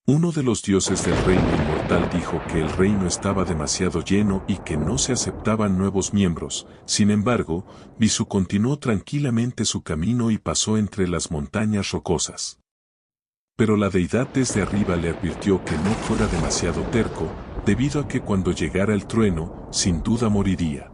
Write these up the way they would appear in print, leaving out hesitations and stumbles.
Uno de los dioses del reino inmortal dijo que el reino estaba demasiado lleno y que no se aceptaban nuevos miembros. Sin embargo, Visu continuó tranquilamente su camino y pasó entre las montañas rocosas. Pero la deidad desde arriba le advirtió que no fuera demasiado terco, debido a que cuando llegara el trueno, sin duda moriría.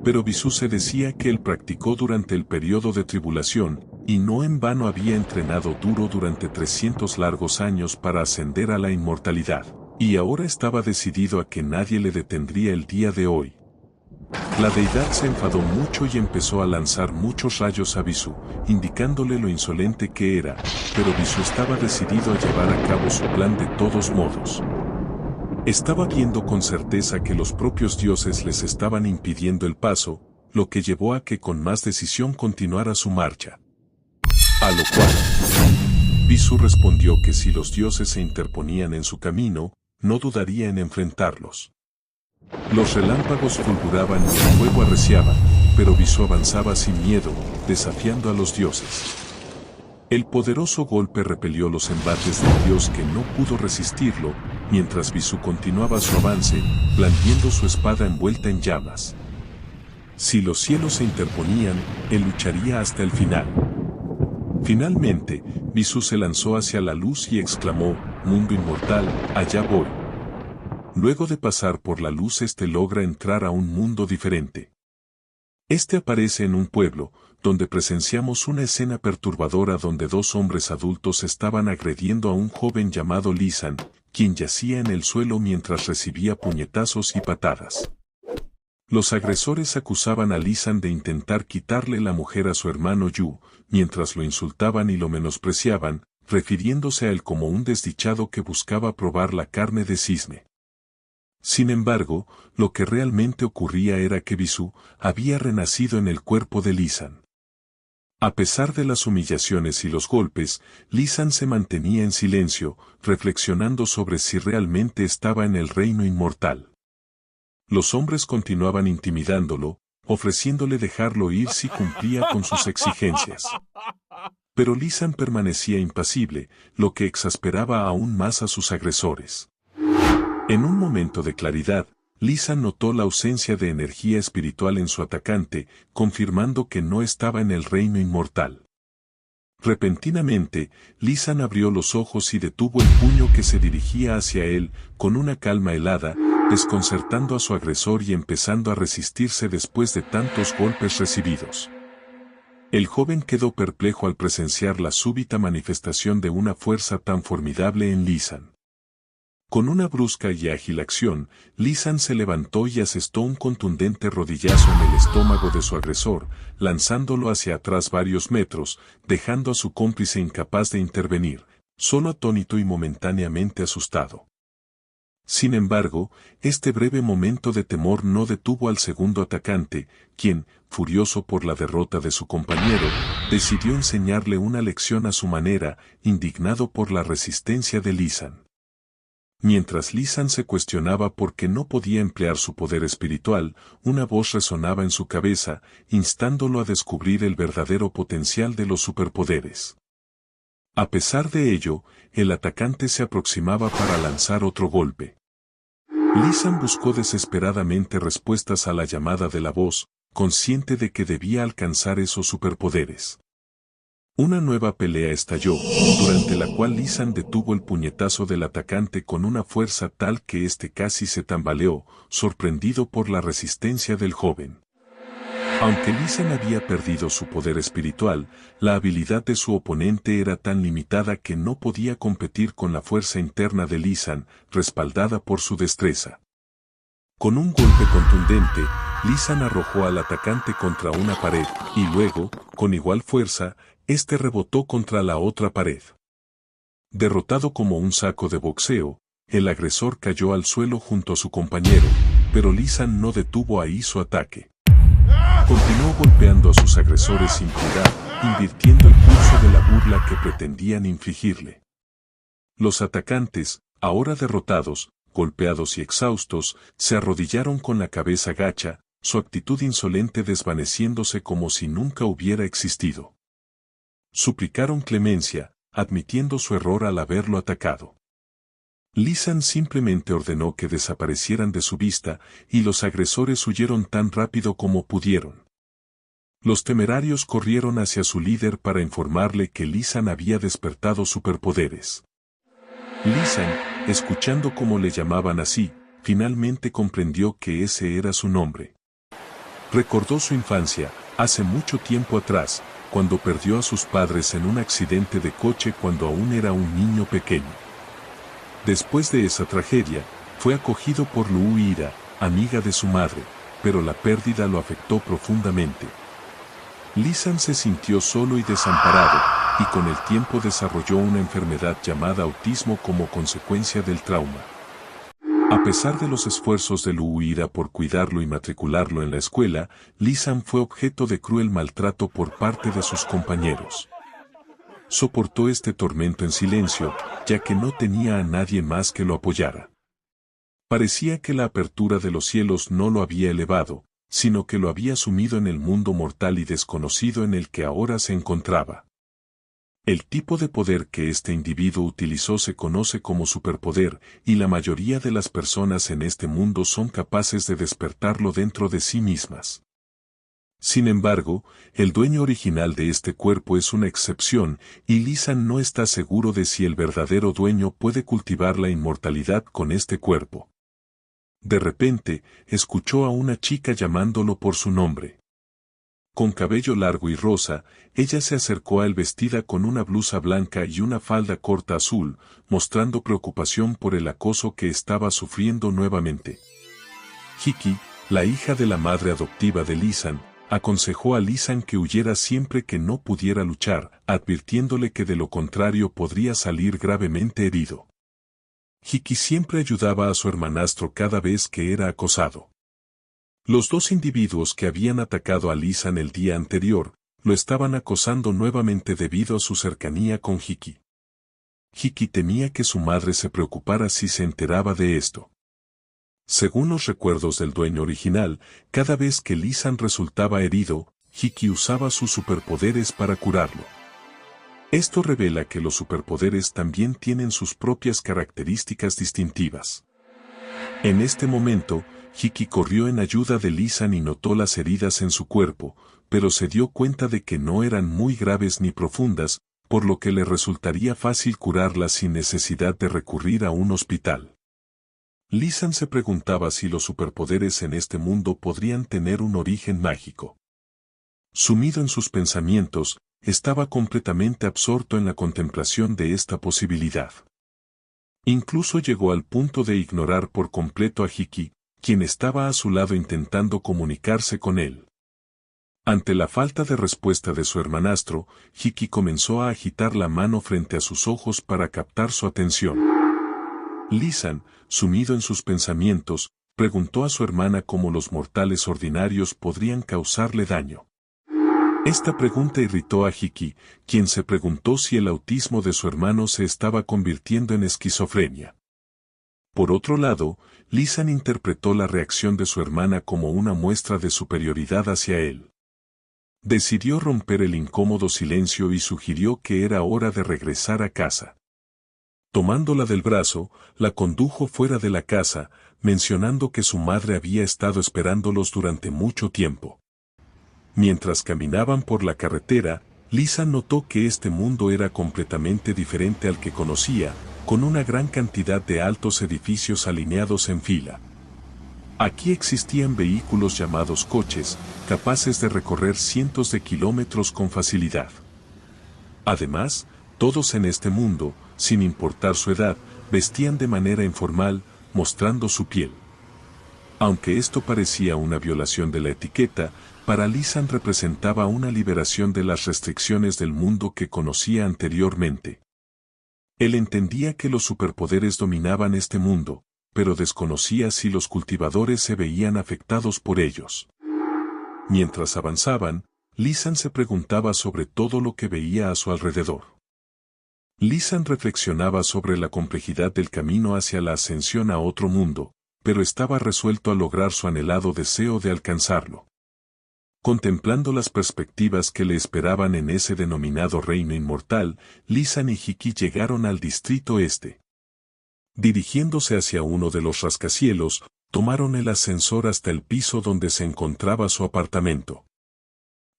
Pero Visu se decía que él practicó durante el periodo de tribulación, y no en vano había entrenado duro durante 300 largos años para ascender a la inmortalidad, y ahora estaba decidido a que nadie le detendría el día de hoy. La deidad se enfadó mucho y empezó a lanzar muchos rayos a Visu, indicándole lo insolente que era, pero Visu estaba decidido a llevar a cabo su plan de todos modos. Estaba viendo con certeza que los propios dioses les estaban impidiendo el paso, lo que llevó a que con más decisión continuara su marcha. A lo cual, Visu respondió que si los dioses se interponían en su camino, no dudaría en enfrentarlos. Los relámpagos fulguraban y el fuego arreciaba, pero Visu avanzaba sin miedo, desafiando a los dioses. El poderoso golpe repelió los embates del dios que no pudo resistirlo, mientras Visu continuaba su avance, blandiendo su espada envuelta en llamas. Si los cielos se interponían, él lucharía hasta el final. Finalmente, Visu se lanzó hacia la luz y exclamó: «Mundo inmortal, allá voy». Luego de pasar por la luz logra entrar a un mundo diferente. Aparece en un pueblo, donde presenciamos una escena perturbadora donde dos hombres adultos estaban agrediendo a un joven llamado Lisan, quien yacía en el suelo mientras recibía puñetazos y patadas. Los agresores acusaban a Lisan de intentar quitarle la mujer a su hermano Yu, mientras lo insultaban y lo menospreciaban, refiriéndose a él como un desdichado que buscaba probar la carne de cisne. Sin embargo, lo que realmente ocurría era que Visu había renacido en el cuerpo de Lisan. A pesar de las humillaciones y los golpes, Lisan se mantenía en silencio, reflexionando sobre si realmente estaba en el reino inmortal. Los hombres continuaban intimidándolo, ofreciéndole dejarlo ir si cumplía con sus exigencias. Pero Lisan permanecía impasible, lo que exasperaba aún más a sus agresores. En un momento de claridad, Lisan notó la ausencia de energía espiritual en su atacante, confirmando que no estaba en el reino inmortal. Repentinamente, Lisan abrió los ojos y detuvo el puño que se dirigía hacia él, con una calma helada, desconcertando a su agresor y empezando a resistirse después de tantos golpes recibidos. El joven quedó perplejo al presenciar la súbita manifestación de una fuerza tan formidable en Lisan. Con una brusca y ágil acción, Lisan se levantó y asestó un contundente rodillazo en el estómago de su agresor, lanzándolo hacia atrás varios metros, dejando a su cómplice incapaz de intervenir, solo atónito y momentáneamente asustado. Sin embargo, este breve momento de temor no detuvo al segundo atacante, quien, furioso por la derrota de su compañero, decidió enseñarle una lección a su manera, indignado por la resistencia de Lisan. Mientras Lisan se cuestionaba por qué no podía emplear su poder espiritual, una voz resonaba en su cabeza, instándolo a descubrir el verdadero potencial de los superpoderes. A pesar de ello, el atacante se aproximaba para lanzar otro golpe. Lisan buscó desesperadamente respuestas a la llamada de la voz, consciente de que debía alcanzar esos superpoderes. Una nueva pelea estalló, durante la cual Lisan detuvo el puñetazo del atacante con una fuerza tal que éste casi se tambaleó, sorprendido por la resistencia del joven. Aunque Lisan había perdido su poder espiritual, la habilidad de su oponente era tan limitada que no podía competir con la fuerza interna de Lisan, respaldada por su destreza. Con un golpe contundente, Lisan arrojó al atacante contra una pared, y luego, con igual fuerza, rebotó contra la otra pared. Derrotado como un saco de boxeo, el agresor cayó al suelo junto a su compañero, pero Lisan no detuvo ahí su ataque. Continuó golpeando a sus agresores sin piedad, invirtiendo el curso de la burla que pretendían infligirle. Los atacantes, ahora derrotados, golpeados y exhaustos, se arrodillaron con la cabeza gacha, su actitud insolente desvaneciéndose como si nunca hubiera existido. Suplicaron clemencia, admitiendo su error al haberlo atacado. Lisan simplemente ordenó que desaparecieran de su vista, y los agresores huyeron tan rápido como pudieron. Los temerarios corrieron hacia su líder para informarle que Lisan había despertado superpoderes. Lisan, escuchando cómo le llamaban así, finalmente comprendió que ese era su nombre. Recordó su infancia, hace mucho tiempo atrás, cuando perdió a sus padres en un accidente de coche cuando aún era un niño pequeño. Después de esa tragedia, fue acogido por Luira, amiga de su madre, pero la pérdida lo afectó profundamente. Lisan se sintió solo y desamparado, y con el tiempo desarrolló una enfermedad llamada autismo como consecuencia del trauma. A pesar de los esfuerzos de Luira por cuidarlo y matricularlo en la escuela, Lisan fue objeto de cruel maltrato por parte de sus compañeros. Soportó este tormento en silencio, ya que no tenía a nadie más que lo apoyara. Parecía que la apertura de los cielos no lo había elevado, sino que lo había sumido en el mundo mortal y desconocido en el que ahora se encontraba. El tipo de poder que este individuo utilizó se conoce como superpoder, y la mayoría de las personas en este mundo son capaces de despertarlo dentro de sí mismas. Sin embargo, el dueño original de este cuerpo es una excepción, y Lisan no está seguro de si el verdadero dueño puede cultivar la inmortalidad con este cuerpo. De repente, escuchó a una chica llamándolo por su nombre. Con cabello largo y rosa, ella se acercó a él vestida con una blusa blanca y una falda corta azul, mostrando preocupación por el acoso que estaba sufriendo nuevamente. Hiki, la hija de la madre adoptiva de Lisan, aconsejó a Lisan que huyera siempre que no pudiera luchar, advirtiéndole que de lo contrario podría salir gravemente herido. Hiki siempre ayudaba a su hermanastro cada vez que era acosado. Los dos individuos que habían atacado a Lisan el día anterior, lo estaban acosando nuevamente debido a su cercanía con Hiki. Hiki temía que su madre se preocupara si se enteraba de esto. Según los recuerdos del dueño original, cada vez que Lisan resultaba herido, Hiki usaba sus superpoderes para curarlo. Esto revela que los superpoderes también tienen sus propias características distintivas. En este momento, Hiki corrió en ayuda de Lisan y notó las heridas en su cuerpo, pero se dio cuenta de que no eran muy graves ni profundas, por lo que le resultaría fácil curarlas sin necesidad de recurrir a un hospital. Lisan se preguntaba si los superpoderes en este mundo podrían tener un origen mágico. Sumido en sus pensamientos, estaba completamente absorto en la contemplación de esta posibilidad. Incluso llegó al punto de ignorar por completo a Hiki, quien estaba a su lado intentando comunicarse con él. Ante la falta de respuesta de su hermanastro, Hiki comenzó a agitar la mano frente a sus ojos para captar su atención. Lisan, sumido en sus pensamientos, preguntó a su hermana cómo los mortales ordinarios podrían causarle daño. Esta pregunta irritó a Hiki, quien se preguntó si el autismo de su hermano se estaba convirtiendo en esquizofrenia. Por otro lado, Lisan interpretó la reacción de su hermana como una muestra de superioridad hacia él. Decidió romper el incómodo silencio y sugirió que era hora de regresar a casa. Tomándola del brazo, la condujo fuera de la casa, mencionando que su madre había estado esperándolos durante mucho tiempo. Mientras caminaban por la carretera, Lisan notó que este mundo era completamente diferente al que conocía, con una gran cantidad de altos edificios alineados en fila. Aquí existían vehículos llamados coches, capaces de recorrer cientos de kilómetros con facilidad. Además, todos en este mundo, sin importar su edad, vestían de manera informal, mostrando su piel. Aunque esto parecía una violación de la etiqueta, para Lisan representaba una liberación de las restricciones del mundo que conocía anteriormente. Él entendía que los superpoderes dominaban este mundo, pero desconocía si los cultivadores se veían afectados por ellos. Mientras avanzaban, Lisan se preguntaba sobre todo lo que veía a su alrededor. Lisan reflexionaba sobre la complejidad del camino hacia la ascensión a otro mundo, pero estaba resuelto a lograr su anhelado deseo de alcanzarlo. Contemplando las perspectivas que le esperaban en ese denominado reino inmortal, Lisan y Hiki llegaron al distrito este. Dirigiéndose hacia uno de los rascacielos, tomaron el ascensor hasta el piso donde se encontraba su apartamento.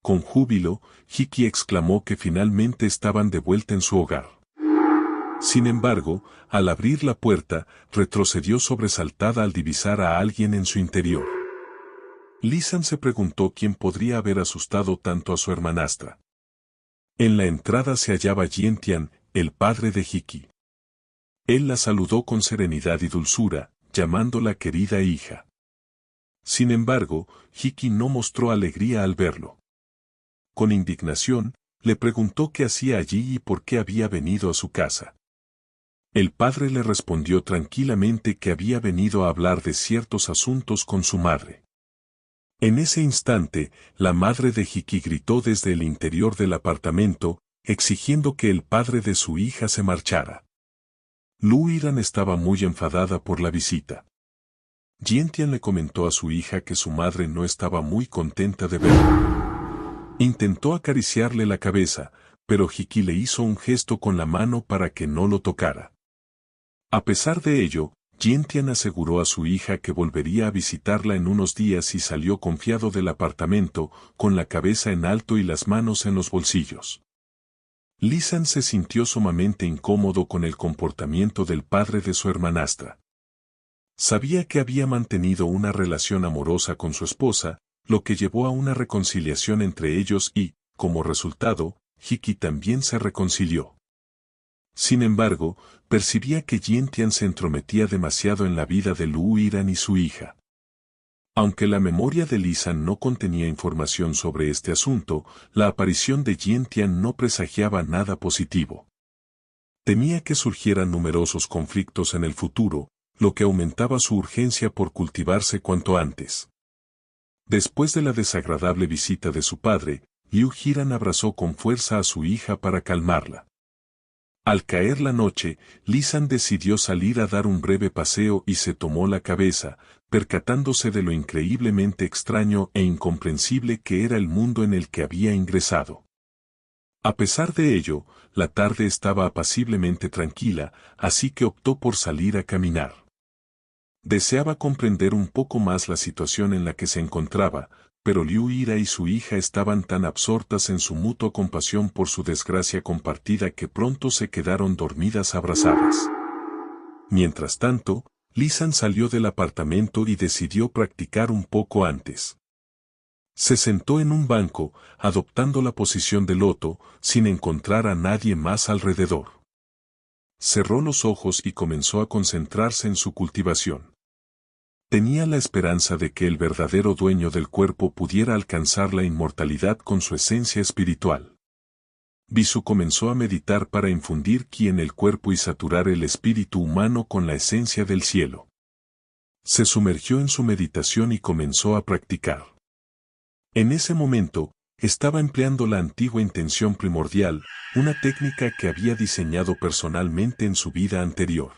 Con júbilo, Hiki exclamó que finalmente estaban de vuelta en su hogar. Sin embargo, al abrir la puerta, retrocedió sobresaltada al divisar a alguien en su interior. Lisan se preguntó quién podría haber asustado tanto a su hermanastra. En la entrada se hallaba Jientian, el padre de Hiki. Él la saludó con serenidad y dulzura, llamándola querida hija. Sin embargo, Hiki no mostró alegría al verlo. Con indignación, le preguntó qué hacía allí y por qué había venido a su casa. El padre le respondió tranquilamente que había venido a hablar de ciertos asuntos con su madre. En ese instante, la madre de Hiki gritó desde el interior del apartamento, exigiendo que el padre de su hija se marchara. Lu Iran estaba muy enfadada por la visita. Jientian le comentó a su hija que su madre no estaba muy contenta de verlo. Intentó acariciarle la cabeza, pero Hiki le hizo un gesto con la mano para que no lo tocara. A pesar de ello, Jientian aseguró a su hija que volvería a visitarla en unos días y salió confiado del apartamento, con la cabeza en alto y las manos en los bolsillos. Lisan se sintió sumamente incómodo con el comportamiento del padre de su hermanastra. Sabía que había mantenido una relación amorosa con su esposa, lo que llevó a una reconciliación entre ellos y, como resultado, Hiki también se reconcilió. Sin embargo, percibía que Jientian se entrometía demasiado en la vida de Lu Iran y su hija. Aunque la memoria de Lisan no contenía información sobre este asunto, la aparición de Jientian no presagiaba nada positivo. Temía que surgieran numerosos conflictos en el futuro, lo que aumentaba su urgencia por cultivarse cuanto antes. Después de la desagradable visita de su padre, Liu Jiran abrazó con fuerza a su hija para calmarla. Al caer la noche, Lisan decidió salir a dar un breve paseo y se tomó la cabeza, percatándose de lo increíblemente extraño e incomprensible que era el mundo en el que había ingresado. A pesar de ello, la tarde estaba apaciblemente tranquila, así que optó por salir a caminar. Deseaba comprender un poco más la situación en la que se encontraba, pero Liu Ira y su hija estaban tan absortas en su mutua compasión por su desgracia compartida que pronto se quedaron dormidas abrazadas. Mientras tanto, Lisan salió del apartamento y decidió practicar un poco antes. Se sentó en un banco, adoptando la posición de loto, sin encontrar a nadie más alrededor. Cerró los ojos y comenzó a concentrarse en su cultivación. Tenía la esperanza de que el verdadero dueño del cuerpo pudiera alcanzar la inmortalidad con su esencia espiritual. Bisu comenzó a meditar para infundir ki en el cuerpo y saturar el espíritu humano con la esencia del cielo. Se sumergió en su meditación y comenzó a practicar. En ese momento, estaba empleando la antigua intención primordial, una técnica que había diseñado personalmente en su vida anterior.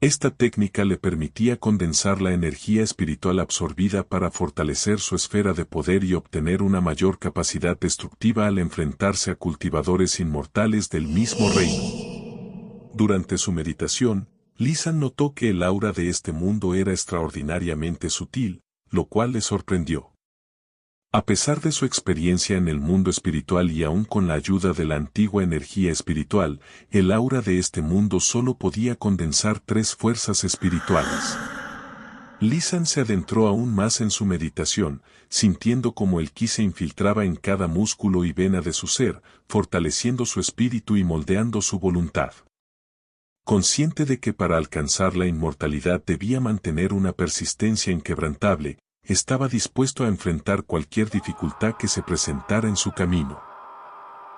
Esta técnica le permitía condensar la energía espiritual absorbida para fortalecer su esfera de poder y obtener una mayor capacidad destructiva al enfrentarse a cultivadores inmortales del mismo reino. Durante su meditación, Lisan notó que el aura de este mundo era extraordinariamente sutil, lo cual le sorprendió. A pesar de su experiencia en el mundo espiritual y aún con la ayuda de la antigua energía espiritual, el aura de este mundo solo podía condensar 3 fuerzas espirituales. Lisan se adentró aún más en su meditación, sintiendo como el ki se infiltraba en cada músculo y vena de su ser, fortaleciendo su espíritu y moldeando su voluntad. Consciente de que para alcanzar la inmortalidad debía mantener una persistencia inquebrantable, estaba dispuesto a enfrentar cualquier dificultad que se presentara en su camino.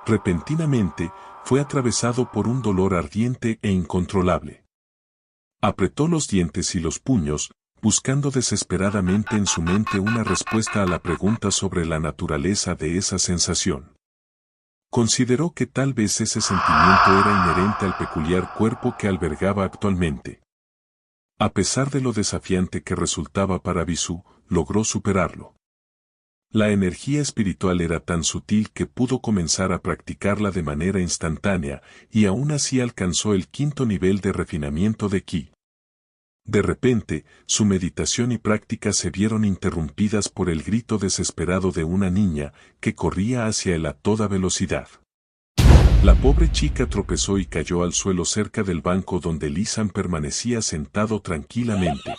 Repentinamente, fue atravesado por un dolor ardiente e incontrolable. Apretó los dientes y los puños, buscando desesperadamente en su mente una respuesta a la pregunta sobre la naturaleza de esa sensación. Consideró que tal vez ese sentimiento era inherente al peculiar cuerpo que albergaba actualmente. A pesar de lo desafiante que resultaba para Bisu, logró superarlo. La energía espiritual era tan sutil que pudo comenzar a practicarla de manera instantánea, y aún así alcanzó el quinto nivel de refinamiento de Ki. De repente, su meditación y práctica se vieron interrumpidas por el grito desesperado de una niña, que corría hacia él a toda velocidad. La pobre chica tropezó y cayó al suelo cerca del banco donde Lisan permanecía sentado tranquilamente.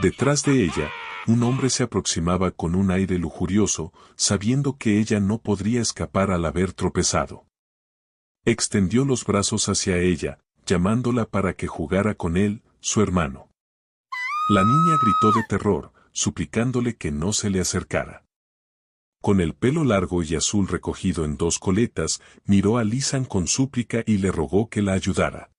Detrás de ella, un hombre se aproximaba con un aire lujurioso, sabiendo que ella no podría escapar al haber tropezado. Extendió los brazos hacia ella, llamándola para que jugara con él, su hermano. La niña gritó de terror, suplicándole que no se le acercara. Con el pelo largo y azul recogido en dos coletas, miró a Lisan con súplica y le rogó que la ayudara.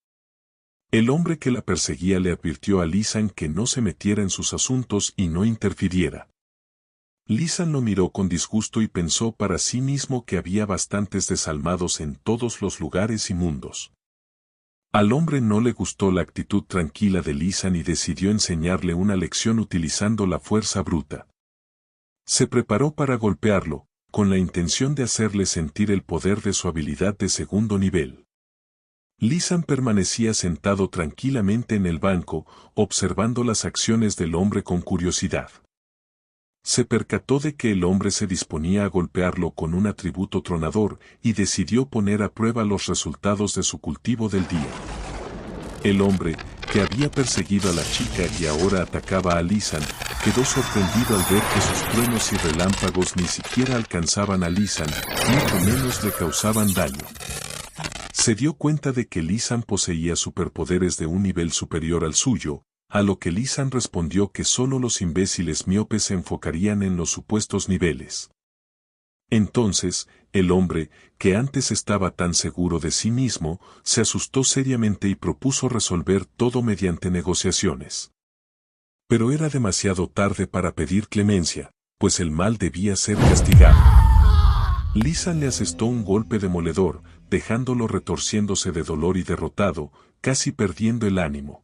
El hombre que la perseguía le advirtió a Lisan que no se metiera en sus asuntos y no interfiriera. Lisan lo miró con disgusto y pensó para sí mismo que había bastantes desalmados en todos los lugares y mundos. Al hombre no le gustó la actitud tranquila de Lisan y decidió enseñarle una lección utilizando la fuerza bruta. Se preparó para golpearlo, con la intención de hacerle sentir el poder de su habilidad de segundo nivel. Lisan permanecía sentado tranquilamente en el banco, observando las acciones del hombre con curiosidad. Se percató de que el hombre se disponía a golpearlo con un atributo tronador y decidió poner a prueba los resultados de su cultivo del día. El hombre, que había perseguido a la chica y ahora atacaba a Lisan, quedó sorprendido al ver que sus truenos y relámpagos ni siquiera alcanzaban a Lisan, mucho menos le causaban daño. Se dio cuenta de que Lisan poseía superpoderes de un nivel superior al suyo, a lo que Lisan respondió que solo los imbéciles miopes se enfocarían en los supuestos niveles. Entonces, el hombre, que antes estaba tan seguro de sí mismo, se asustó seriamente y propuso resolver todo mediante negociaciones. Pero era demasiado tarde para pedir clemencia, pues el mal debía ser castigado. Lisan le asestó un golpe demoledor, dejándolo retorciéndose de dolor y derrotado, casi perdiendo el ánimo.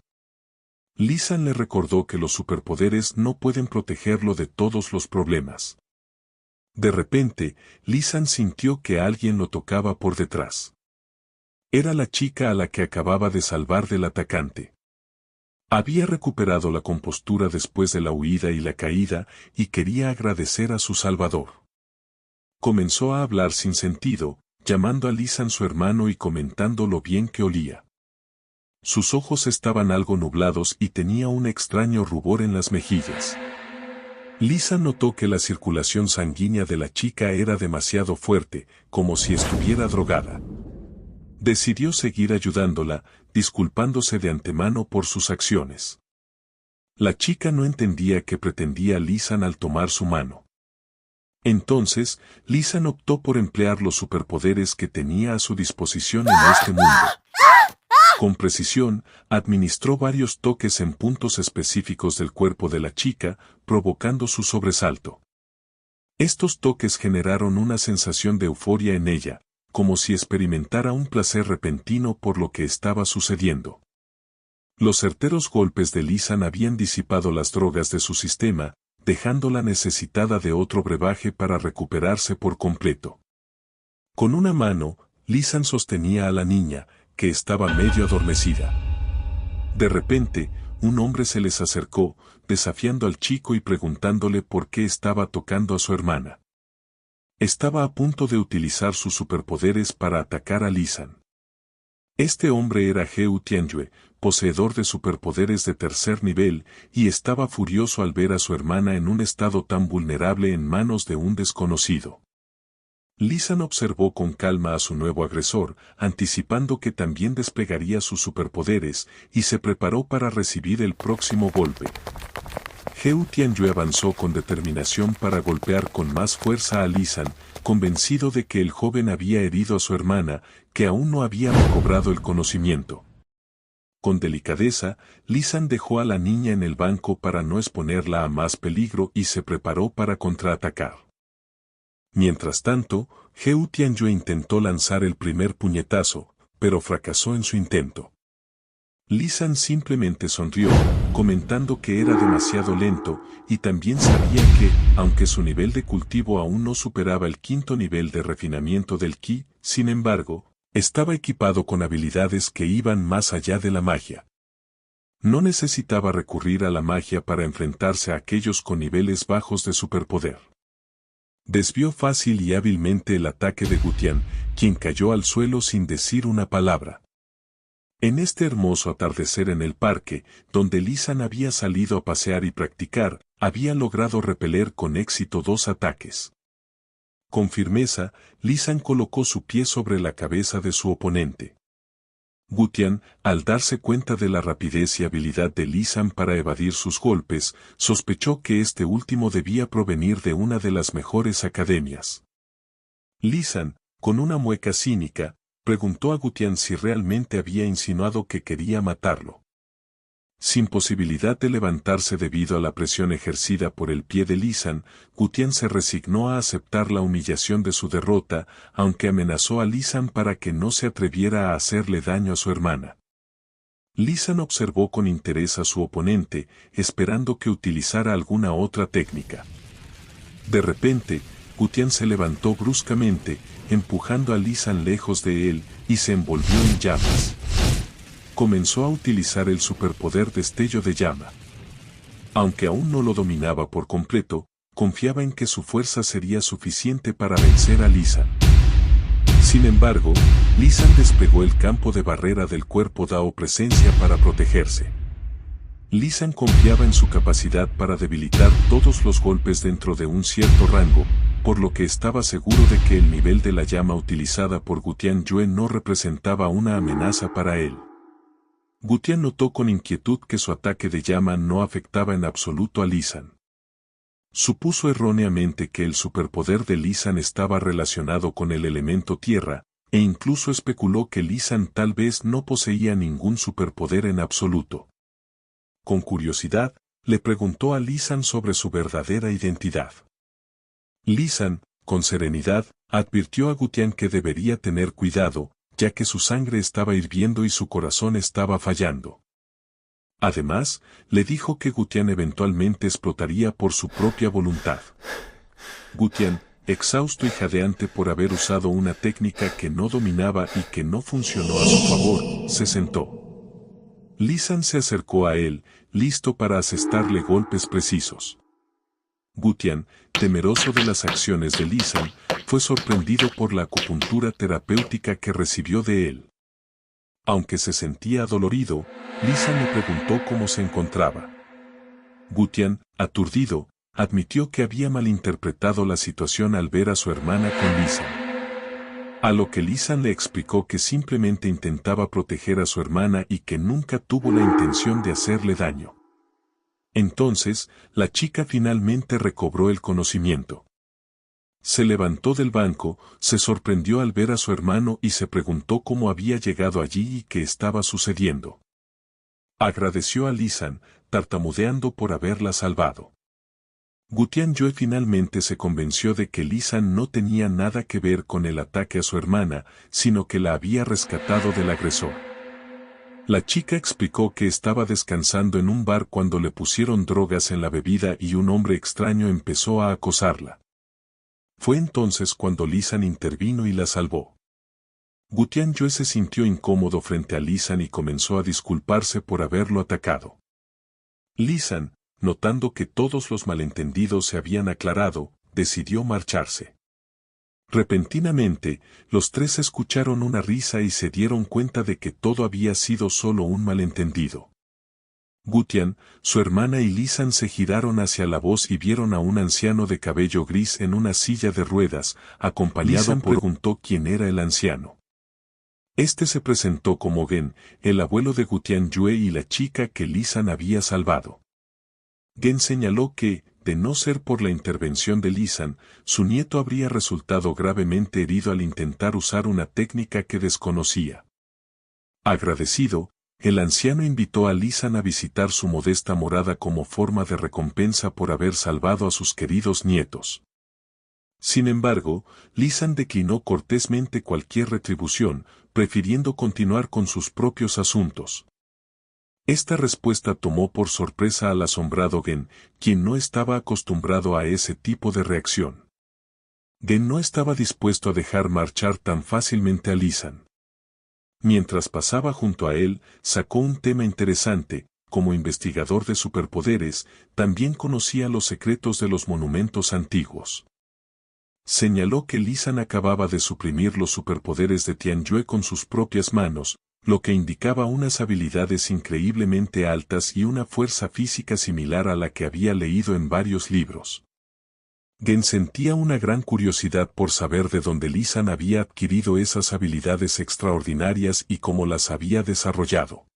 Lisan le recordó que los superpoderes no pueden protegerlo de todos los problemas. De repente, Lisan sintió que alguien lo tocaba por detrás. Era la chica a la que acababa de salvar del atacante. Había recuperado la compostura después de la huida y la caída, y quería agradecer a su salvador. Comenzó a hablar sin sentido, llamando a Lisan su hermano y comentando lo bien que olía. Sus ojos estaban algo nublados y tenía un extraño rubor en las mejillas. Lisan notó que la circulación sanguínea de la chica era demasiado fuerte, como si estuviera drogada. Decidió seguir ayudándola, disculpándose de antemano por sus acciones. La chica no entendía qué pretendía Lisan al tomar su mano. Entonces, Lisan optó por emplear los superpoderes que tenía a su disposición en este mundo. Con precisión, administró varios toques en puntos específicos del cuerpo de la chica, provocando su sobresalto. Estos toques generaron una sensación de euforia en ella, como si experimentara un placer repentino por lo que estaba sucediendo. Los certeros golpes de Lisan habían disipado las drogas de su sistema, dejándola necesitada de otro brebaje para recuperarse por completo. Con una mano, Lisan sostenía a la niña, que estaba medio adormecida. De repente, un hombre se les acercó, desafiando al chico y preguntándole por qué estaba tocando a su hermana. Estaba a punto de utilizar sus superpoderes para atacar a Lisan. Este hombre era Heu Tianyue, poseedor de superpoderes de tercer nivel, y estaba furioso al ver a su hermana en un estado tan vulnerable en manos de un desconocido. Lisan observó con calma a su nuevo agresor, anticipando que también desplegaría sus superpoderes, y se preparó para recibir el próximo golpe. Heu Tianyue avanzó con determinación para golpear con más fuerza a Lisan, convencido de que el joven había herido a su hermana, que aún no había recobrado el conocimiento. Con delicadeza, Lisan dejó a la niña en el banco para no exponerla a más peligro y se preparó para contraatacar. Mientras tanto, Heu Tianyue intentó lanzar el primer puñetazo, pero fracasó en su intento. Lisan simplemente sonrió, comentando que era demasiado lento, y también sabía que, aunque su nivel de cultivo aún no superaba el quinto nivel de refinamiento del ki, sin embargo, estaba equipado con habilidades que iban más allá de la magia. No necesitaba recurrir a la magia para enfrentarse a aquellos con niveles bajos de superpoder. Desvió fácil y hábilmente el ataque de Gutian, quien cayó al suelo sin decir una palabra. En este hermoso atardecer en el parque, donde Lisan había salido a pasear y practicar, había logrado repeler con éxito 2 ataques. Con firmeza, Lisan colocó su pie sobre la cabeza de su oponente. Gutian, al darse cuenta de la rapidez y habilidad de Lisan para evadir sus golpes, sospechó que este último debía provenir de una de las mejores academias. Lisan, con una mueca cínica, preguntó a Gutian si realmente había insinuado que quería matarlo. Sin posibilidad de levantarse debido a la presión ejercida por el pie de Lisan, Gutian se resignó a aceptar la humillación de su derrota, aunque amenazó a Lisan para que no se atreviera a hacerle daño a su hermana. Lisan observó con interés a su oponente, esperando que utilizara alguna otra técnica. De repente, Gutian se levantó bruscamente, empujando a Lisan lejos de él, y se envolvió en llamas. Comenzó a utilizar el superpoder destello de llama. Aunque aún no lo dominaba por completo, confiaba en que su fuerza sería suficiente para vencer a Lisan. Sin embargo, Lisan despegó el campo de barrera del cuerpo Dao presencia para protegerse. Lisan confiaba en su capacidad para debilitar todos los golpes dentro de un cierto rango, por lo que estaba seguro de que el nivel de la llama utilizada por Gutian Yue no representaba una amenaza para él. Gutian notó con inquietud que su ataque de llama no afectaba en absoluto a Lisan. Supuso erróneamente que el superpoder de Lisan estaba relacionado con el elemento tierra, e incluso especuló que Lisan tal vez no poseía ningún superpoder en absoluto. Con curiosidad, le preguntó a Lisan sobre su verdadera identidad. Lisan, con serenidad, advirtió a Gutian que debería tener cuidado, ya que su sangre estaba hirviendo y su corazón estaba fallando. Además, le dijo que Gutian eventualmente explotaría por su propia voluntad. Gutian, exhausto y jadeante por haber usado una técnica que no dominaba y que no funcionó a su favor, se sentó. Lisan se acercó a él, listo para asestarle golpes precisos. Gutian, temeroso de las acciones de Lisan, fue sorprendido por la acupuntura terapéutica que recibió de él. Aunque se sentía adolorido, Lisan le preguntó cómo se encontraba. Gutian, aturdido, admitió que había malinterpretado la situación al ver a su hermana con Lisan. A lo que Lisan le explicó que simplemente intentaba proteger a su hermana y que nunca tuvo la intención de hacerle daño. Entonces, la chica finalmente recobró el conocimiento. Se levantó del banco, se sorprendió al ver a su hermano y se preguntó cómo había llegado allí y qué estaba sucediendo. Agradeció a Lisan, tartamudeando por haberla salvado. Gutian Yue finalmente se convenció de que Lisan no tenía nada que ver con el ataque a su hermana, sino que la había rescatado del agresor. La chica explicó que estaba descansando en un bar cuando le pusieron drogas en la bebida y un hombre extraño empezó a acosarla. Fue entonces cuando Lisan intervino y la salvó. Gutian Yue se sintió incómodo frente a Lisan y comenzó a disculparse por haberlo atacado. Lisan, notando que todos los malentendidos se habían aclarado, decidió marcharse. Repentinamente, los tres escucharon una risa y se dieron cuenta de que todo había sido solo un malentendido. Gutian, su hermana y Lisan se giraron hacia la voz y vieron a un anciano de cabello gris en una silla de ruedas, acompañado Lisan por preguntó quién era el anciano. Este se presentó como Gen, el abuelo de Gutian Yue y la chica que Lisan había salvado. Gen señaló que, de no ser por la intervención de Lisan, su nieto habría resultado gravemente herido al intentar usar una técnica que desconocía. Agradecido, el anciano invitó a Lisan a visitar su modesta morada como forma de recompensa por haber salvado a sus queridos nietos. Sin embargo, Lisan declinó cortésmente cualquier retribución, prefiriendo continuar con sus propios asuntos. Esta respuesta tomó por sorpresa al asombrado Gen, quien no estaba acostumbrado a ese tipo de reacción. Gen no estaba dispuesto a dejar marchar tan fácilmente a Lisan. Mientras pasaba junto a él, sacó un tema interesante. Como investigador de superpoderes, también conocía los secretos de los monumentos antiguos. Señaló que Lisan acababa de suprimir los superpoderes de Tianyue con sus propias manos, lo que indicaba unas habilidades increíblemente altas y una fuerza física similar a la que había leído en varios libros. Gen sentía una gran curiosidad por saber de dónde Lisan había adquirido esas habilidades extraordinarias y cómo las había desarrollado.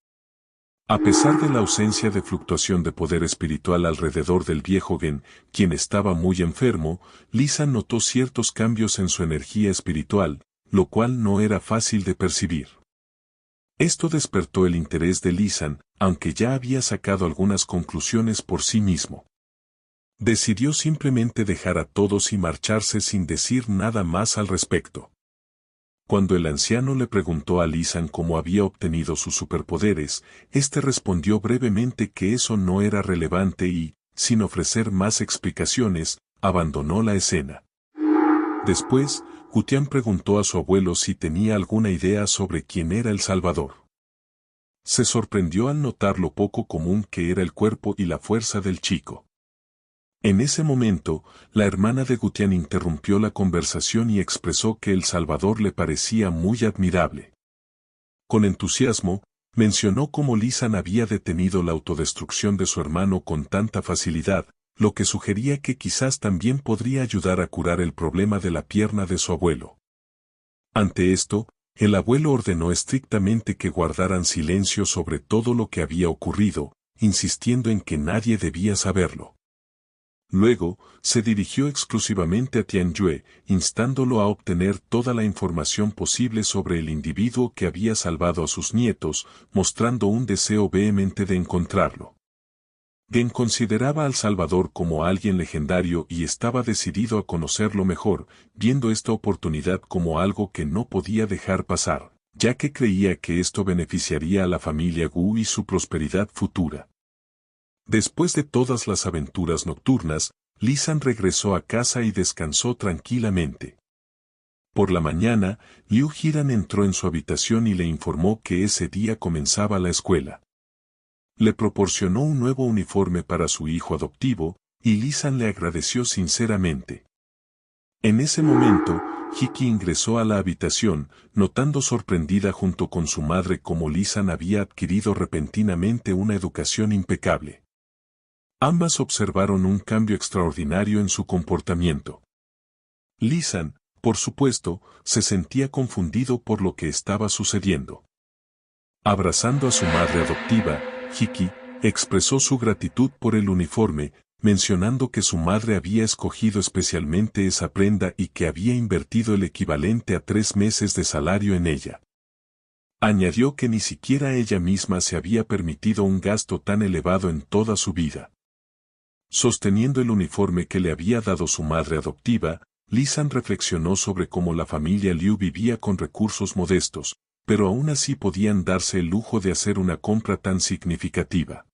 A pesar de la ausencia de fluctuación de poder espiritual alrededor del viejo Gen, quien estaba muy enfermo, Lisan notó ciertos cambios en su energía espiritual, lo cual no era fácil de percibir. Esto despertó el interés de Lisan, aunque ya había sacado algunas conclusiones por sí mismo. Decidió simplemente dejar a todos y marcharse sin decir nada más al respecto. Cuando el anciano le preguntó a Lisan cómo había obtenido sus superpoderes, éste respondió brevemente que eso no era relevante y, sin ofrecer más explicaciones, abandonó la escena. Después, Gutian preguntó a su abuelo si tenía alguna idea sobre quién era el Salvador. Se sorprendió al notar lo poco común que era el cuerpo y la fuerza del chico. En ese momento, la hermana de Gutian interrumpió la conversación y expresó que el Salvador le parecía muy admirable. Con entusiasmo, mencionó cómo Lisan había detenido la autodestrucción de su hermano con tanta facilidad, lo que sugería que quizás también podría ayudar a curar el problema de la pierna de su abuelo. Ante esto, el abuelo ordenó estrictamente que guardaran silencio sobre todo lo que había ocurrido, insistiendo en que nadie debía saberlo. Luego, se dirigió exclusivamente a Tianyue, instándolo a obtener toda la información posible sobre el individuo que había salvado a sus nietos, mostrando un deseo vehemente de encontrarlo. Gen consideraba al Salvador como alguien legendario y estaba decidido a conocerlo mejor, viendo esta oportunidad como algo que no podía dejar pasar, ya que creía que esto beneficiaría a la familia Gu y su prosperidad futura. Después de todas las aventuras nocturnas, Lisan regresó a casa y descansó tranquilamente. Por la mañana, Liu Jiran entró en su habitación y le informó que ese día comenzaba la escuela. Le proporcionó un nuevo uniforme para su hijo adoptivo, y Lisan le agradeció sinceramente. En ese momento, Hiki ingresó a la habitación, notando sorprendida junto con su madre cómo Lisan había adquirido repentinamente una educación impecable. Ambas observaron un cambio extraordinario en su comportamiento. Lisan, por supuesto, se sentía confundido por lo que estaba sucediendo. Abrazando a su madre adoptiva, Hiki expresó su gratitud por el uniforme, mencionando que su madre había escogido especialmente esa prenda y que había invertido el equivalente a 3 meses de salario en ella. Añadió que ni siquiera ella misma se había permitido un gasto tan elevado en toda su vida. Sosteniendo el uniforme que le había dado su madre adoptiva, Lisan reflexionó sobre cómo la familia Liu vivía con recursos modestos, pero aún así podían darse el lujo de hacer una compra tan significativa.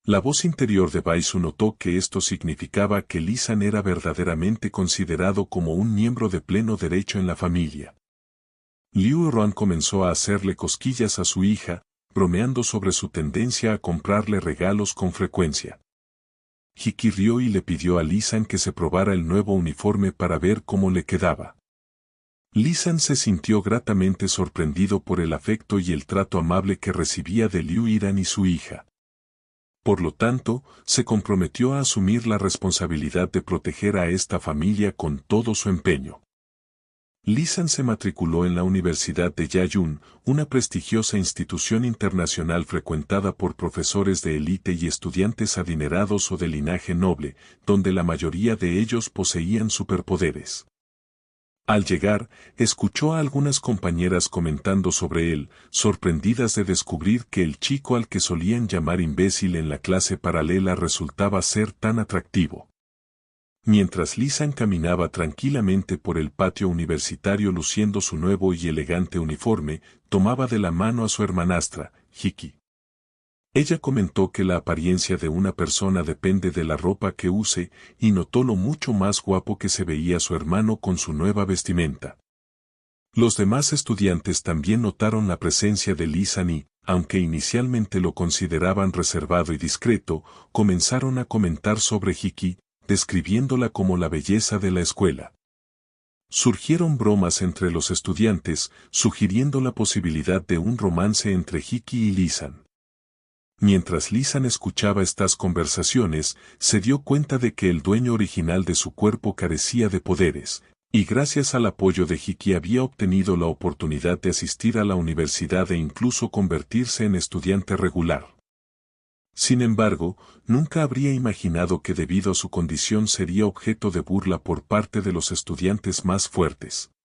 La voz interior de Baisu notó que esto significaba que Lisan era verdaderamente considerado como un miembro de pleno derecho en la familia. Liu Ruan comenzó a hacerle cosquillas a su hija, bromeando sobre su tendencia a comprarle regalos con frecuencia. Hiki rió y le pidió a Lisan que se probara el nuevo uniforme para ver cómo le quedaba. Lisan se sintió gratamente sorprendido por el afecto y el trato amable que recibía de Liu Yiran y su hija. Por lo tanto, se comprometió a asumir la responsabilidad de proteger a esta familia con todo su empeño. Lisan se matriculó en la Universidad de Yayun, una prestigiosa institución internacional frecuentada por profesores de élite y estudiantes adinerados o de linaje noble, donde la mayoría de ellos poseían superpoderes. Al llegar, escuchó a algunas compañeras comentando sobre él, sorprendidas de descubrir que el chico al que solían llamar imbécil en la clase paralela resultaba ser tan atractivo. Mientras Lisan caminaba tranquilamente por el patio universitario luciendo su nuevo y elegante uniforme, tomaba de la mano a su hermanastra, Hiki. Ella comentó que la apariencia de una persona depende de la ropa que use y notó lo mucho más guapo que se veía su hermano con su nueva vestimenta. Los demás estudiantes también notaron la presencia de Lisan y, aunque inicialmente lo consideraban reservado y discreto, comenzaron a comentar sobre Hiki, describiéndola como la belleza de la escuela. Surgieron bromas entre los estudiantes, sugiriendo la posibilidad de un romance entre Hiki y Lisan. Mientras Lisan escuchaba estas conversaciones, se dio cuenta de que el dueño original de su cuerpo carecía de poderes, y gracias al apoyo de Hiki había obtenido la oportunidad de asistir a la universidad e incluso convertirse en estudiante regular. Sin embargo, nunca habría imaginado que debido a su condición sería objeto de burla por parte de los estudiantes más fuertes.